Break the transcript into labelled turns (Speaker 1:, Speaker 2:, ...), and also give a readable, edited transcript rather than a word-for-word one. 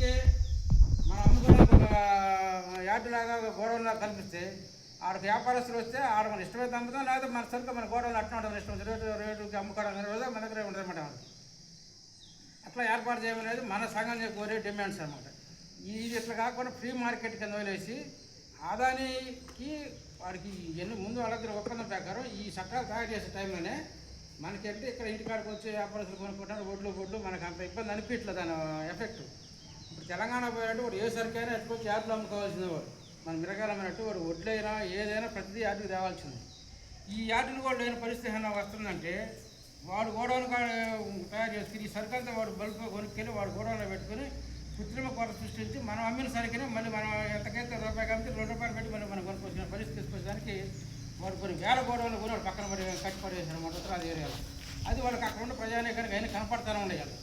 Speaker 1: రోజుకి మనం అమ్ముకోవడానికి ఒక యార్డు లాగా గోడౌన్లాగా కల్పిస్తే ఆడికి వ్యాపారస్తులు వస్తే ఆడ మన ఇష్టమైతే అమ్ముతాం, లేకపోతే మన సరుకు మన గోడౌన్లో అట్లా ఉంటుంది, ఇష్టం రేటుకి అమ్ముకోవడం రోజు మన దగ్గరే ఉంటుంది అన్నమాట. అట్లా ఏర్పాటు చేయమనేది మన సంఘం కోరే డిమాండ్స్ అనమాట. ఇది ఇట్లా కాకుండా ఫ్రీ మార్కెట్ కింద వదిలేసి ఆదానికి వాడికి ఎన్ని ముందు వాళ్ళందరూ ఒప్పందం ప్రకారం ఈ చట్టాలు తయారు చేసే టైంలోనే మనకంటే ఇక్కడ ఇంటికాడికి వచ్చే వ్యాపారస్తులు కొనుక్కుంటారు, ఒడ్లు మనకు అంత ఇబ్బంది అనిపించలేదు దాని ఎఫెక్ట్. ఇప్పుడు తెలంగాణ పోయినట్టు వాడు ఏ సరికైనా ఎట్టుకొచ్చి యార్డులు అమ్ముకోవాల్సింది, వాడు మన మిరగాలమైనట్టు వాడు వడ్లైనా ఏదైనా ప్రతిదీ యార్డుకి తేవాల్సింది. ఈ యార్డులు కూడా లేని పరిస్థితి ఏమైనా వస్తుందంటే వాడు గోడౌన్ తయారు చేసుకుని ఈ సరుకంతా వాడు బల్బ్ కొనుక్కెళ్ళి వాడు గోడౌన్లో పెట్టుకుని కృత్రిమ కొరత సృష్టించి మనం అమ్మిన సరికనే మళ్ళీ మనం ఎంతకైతే రూపాయి కాబట్టి ₹2 పెట్టి మళ్ళీ మనం కొనుక్కొచ్చిన పరిస్థితి తీసుకొచ్చడానికి వాడు కొన్ని వేల గోడౌన్లు కూడా వాడు పక్కన పడి కట్టి పడేసారు అన్నమాట ఉత్తరాది ఏరియాలో. అది వాళ్ళకి అక్కడ ఉన్న ప్రజానీకానికి అయినా కనపడతానే ఉండేయాలి.